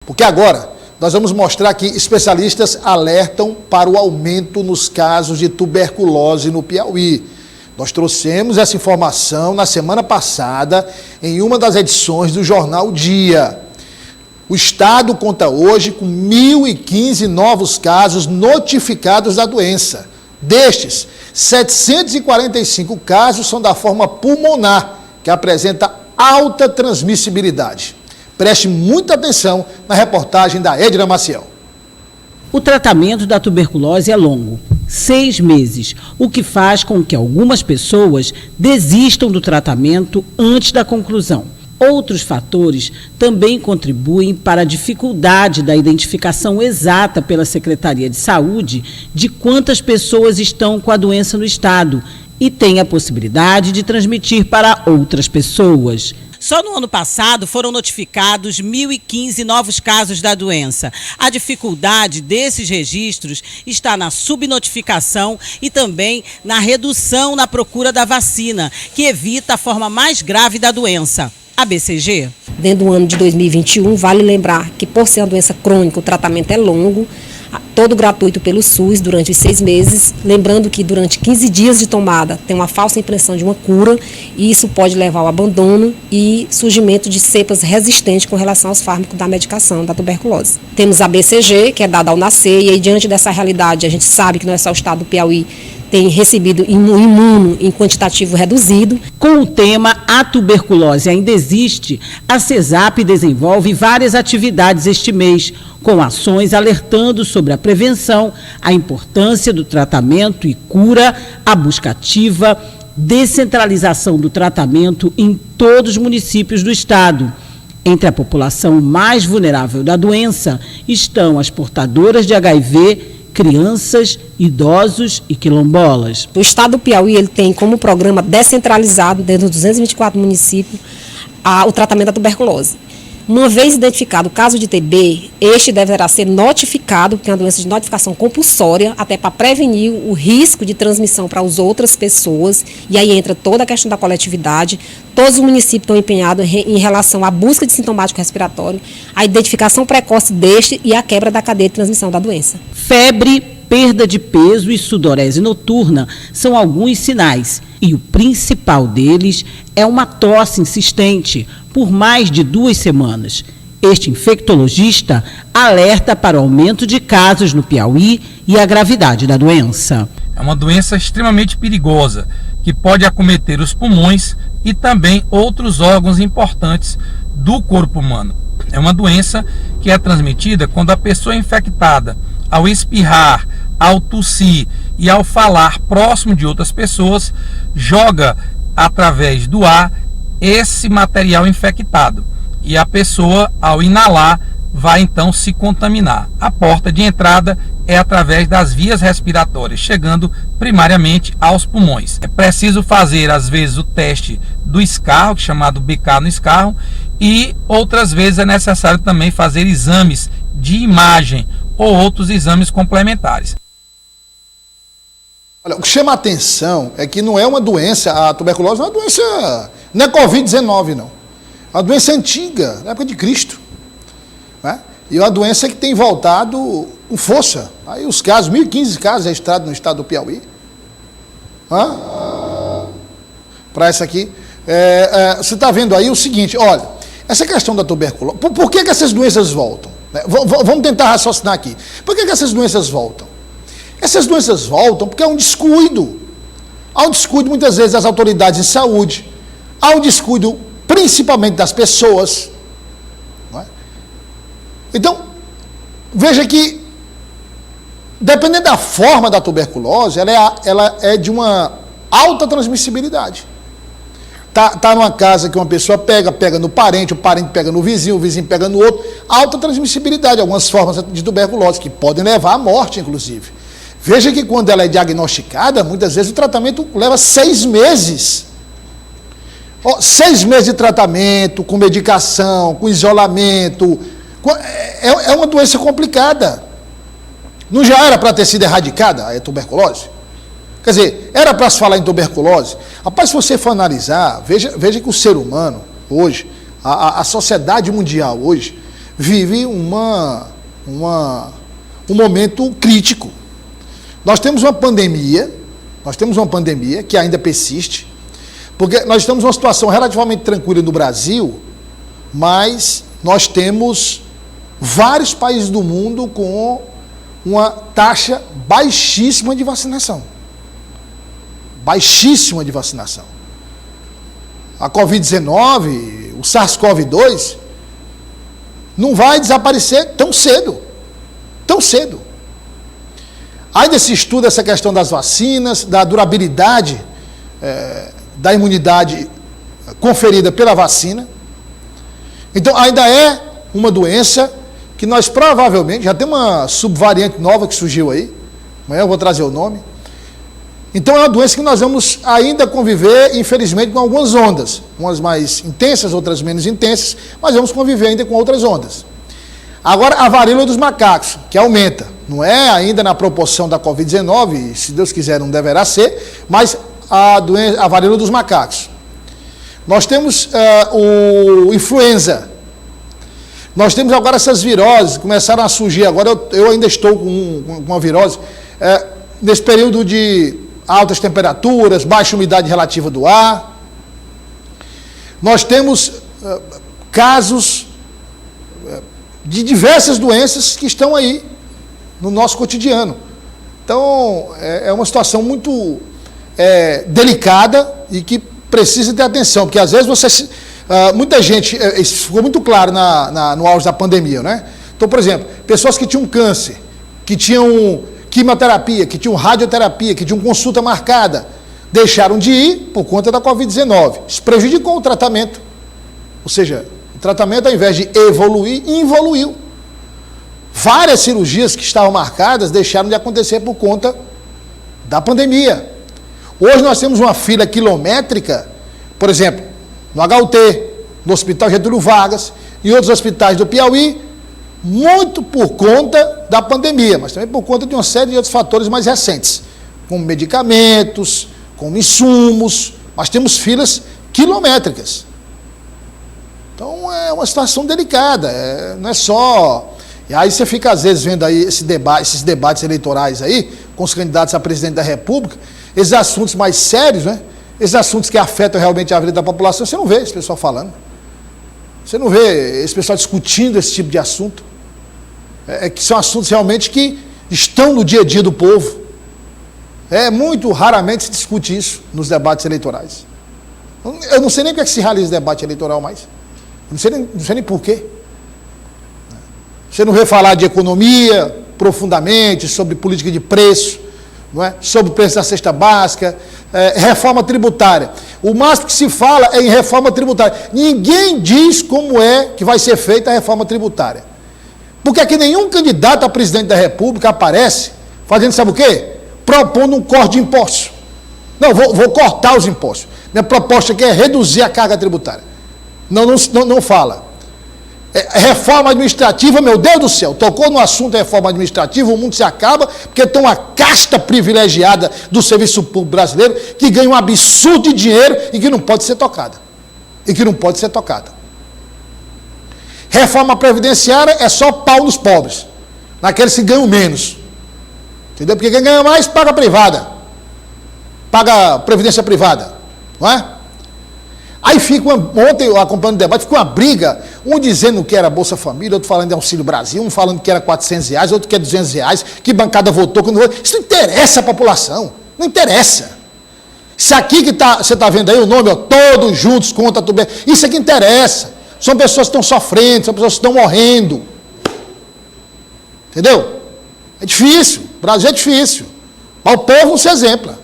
Porque agora nós vamos mostrar que especialistas alertam para o aumento nos casos de tuberculose no Piauí. Nós trouxemos essa informação na semana passada em uma das edições do jornal Dia. O estado conta hoje com 1.015 novos casos notificados da doença. Destes, 745 casos são da forma pulmonar, que apresenta alta transmissibilidade. Preste muita atenção na reportagem da Edna Maciel. O tratamento da tuberculose é longo, 6 meses, o que faz com que algumas pessoas desistam do tratamento antes da conclusão. Outros fatores também contribuem para a dificuldade da identificação exata pela Secretaria de Saúde de quantas pessoas estão com a doença no estado e tem a possibilidade de transmitir para outras pessoas. Só no ano passado foram notificados 1.015 novos casos da doença. A dificuldade desses registros está na subnotificação e também na redução na procura da vacina, que evita a forma mais grave da doença. A BCG? Dentro do ano de 2021, vale lembrar que, por ser uma doença crônica, o tratamento é longo, todo gratuito pelo SUS durante os 6 meses. Lembrando que durante 15 dias de tomada tem uma falsa impressão de uma cura e isso pode levar ao abandono e surgimento de cepas resistentes com relação aos fármacos da medicação da tuberculose. Temos a BCG, que é dada ao nascer, e aí, diante dessa realidade, a gente sabe que não é só o estado do Piauí, tem recebido imuno em quantitativo reduzido. Com o tema A Tuberculose Ainda Existe, a CESAP desenvolve várias atividades este mês, com ações alertando sobre a prevenção, a importância do tratamento e cura, a busca ativa, descentralização do tratamento em todos os municípios do estado. Entre a população mais vulnerável da doença estão as portadoras de HIV, crianças, idosos e quilombolas. O estado do Piauí ele tem como programa descentralizado, dentro dos 224 municípios, o tratamento da tuberculose. Uma vez identificado o caso de TB, este deverá ser notificado, porque é uma doença de notificação compulsória, até para prevenir o risco de transmissão para as outras pessoas, e aí entra toda a questão da coletividade. Todos os municípios estão empenhados em relação à busca de sintomático respiratório, a identificação precoce deste e a quebra da cadeia de transmissão da doença. Febre, perda de peso e sudorese noturna são alguns sinais, e o principal deles é uma tosse insistente por mais de 2 semanas. Este infectologista alerta para o aumento de casos no Piauí e a gravidade da doença. É uma doença extremamente perigosa, que pode acometer os pulmões e também outros órgãos importantes do corpo humano. É uma doença que é transmitida quando a pessoa infectada, ao espirrar, ao tossir e ao falar próximo de outras pessoas, joga através do ar esse material infectado. E a pessoa, ao inalar, vai então se contaminar. A porta de entrada é através das vias respiratórias, chegando primariamente aos pulmões. É preciso fazer, às vezes, o teste do escarro, chamado bicar no escarro, e outras vezes é necessário também fazer exames de imagem ou outros exames complementares. Olha, o que chama a atenção é que não é uma doença, a tuberculose não é uma doença, não é Covid-19 não. É uma doença antiga, na época de Cristo. Né? E é uma doença que tem voltado com força. Aí os casos, 1.015 casos registrados no estado do Piauí. Para essa aqui. Você está vendo aí o seguinte, olha, essa questão da tuberculose, por que essas doenças voltam? Vamos tentar raciocinar aqui. Por que essas doenças voltam? Essas doenças voltam porque há um descuido. Há um descuido, muitas vezes, das autoridades de saúde. Há um descuido, principalmente, das pessoas. Não é? Então, veja que, dependendo da forma da tuberculose, ela é de uma alta transmissibilidade. Tá numa casa que uma pessoa pega no parente, o parente pega no vizinho, o vizinho pega no outro. Alta transmissibilidade, algumas formas de tuberculose, que podem levar à morte, inclusive. Veja que quando ela é diagnosticada, muitas vezes o tratamento leva 6 meses. 6 meses de tratamento, com medicação, com isolamento. É uma doença complicada. Não já era para ter sido erradicada a tuberculose? Quer dizer, era para se falar em tuberculose? Rapaz, se você for analisar, veja que o ser humano hoje, a sociedade mundial hoje, vive um momento crítico. Nós temos uma pandemia que ainda persiste, porque nós estamos numa situação relativamente tranquila no Brasil, mas nós temos vários países do mundo com uma taxa baixíssima de vacinação. Baixíssima de vacinação. A Covid-19, o SARS-CoV-2, não vai desaparecer tão cedo. Tão cedo. Ainda se estuda essa questão das vacinas, da durabilidade da imunidade conferida pela vacina. Então, ainda é uma doença que nós provavelmente, já tem uma subvariante nova que surgiu aí, amanhã eu vou trazer o nome. Então, é uma doença que nós vamos ainda conviver, infelizmente, com algumas ondas, umas mais intensas, outras menos intensas, mas vamos conviver ainda com outras ondas. Agora, a varíola dos macacos, que aumenta, não é ainda na proporção da Covid-19, se Deus quiser não deverá ser, mas a varíola dos macacos. Nós temos o influenza. Nós temos agora essas viroses, começaram a surgir agora, eu ainda estou com uma virose, nesse período de altas temperaturas, baixa umidade relativa do ar. Nós temos casos de diversas doenças que estão aí no nosso cotidiano. Então, é uma situação muito delicada e que precisa ter atenção, porque às vezes muita gente, isso ficou muito claro no auge da pandemia, né? Então, por exemplo, pessoas que tinham câncer, que tinham quimioterapia, que tinham radioterapia, que tinham consulta marcada, deixaram de ir por conta da Covid-19. Isso prejudicou o tratamento. Ou seja, o tratamento, ao invés de evoluir, involuiu. Várias cirurgias que estavam marcadas deixaram de acontecer por conta da pandemia. Hoje nós temos uma fila quilométrica, por exemplo, no HUT, no Hospital Getúlio Vargas e outros hospitais do Piauí, muito por conta da pandemia, mas também por conta de uma série de outros fatores mais recentes, como medicamentos, como insumos. Nós temos filas quilométricas. Então é uma situação delicada, não é só... E aí você fica às vezes vendo aí esses debates eleitorais aí, com os candidatos a presidente da República, esses assuntos mais sérios, né? Esses assuntos que afetam realmente a vida da população, você não vê esse pessoal falando. Você não vê esse pessoal discutindo esse tipo de assunto. Que são assuntos realmente que estão no dia a dia do povo. Muito raramente se discute isso nos debates eleitorais. Eu não sei nem porque é que se realiza debate eleitoral mais. Não sei nem por quê. Você não vê falar de economia profundamente, sobre política de preço, não é? Sobre o preço da cesta básica, reforma tributária. O máximo que se fala é em reforma tributária. Ninguém diz como é que vai ser feita a reforma tributária. Porque aqui nenhum candidato a presidente da República aparece fazendo, sabe o quê? Propondo um corte de impostos. Não, vou cortar os impostos. Minha proposta aqui é reduzir a carga tributária. Não fala. Reforma administrativa, meu Deus do céu, tocou no assunto da reforma administrativa, o mundo se acaba, porque tem uma casta privilegiada do serviço público brasileiro que ganha um absurdo de dinheiro e que não pode ser tocada. Reforma previdenciária é só pau nos pobres, naqueles que ganham menos. Entendeu? Porque quem ganha mais paga privada, paga previdência privada, não é? Aí ontem eu acompanhando o debate, ficou uma briga, um dizendo que era Bolsa Família, outro falando de Auxílio Brasil, um falando que era R$400, outro que é R$200, que bancada votou, que não votou. Isso não interessa a população, não interessa. Isso aqui que você está vendo aí, o nome, todos juntos contra a tuberculose, isso aqui interessa. São pessoas que estão sofrendo, são pessoas que estão morrendo. Entendeu? É difícil, o Brasil é difícil. Mas o povo não se exempla.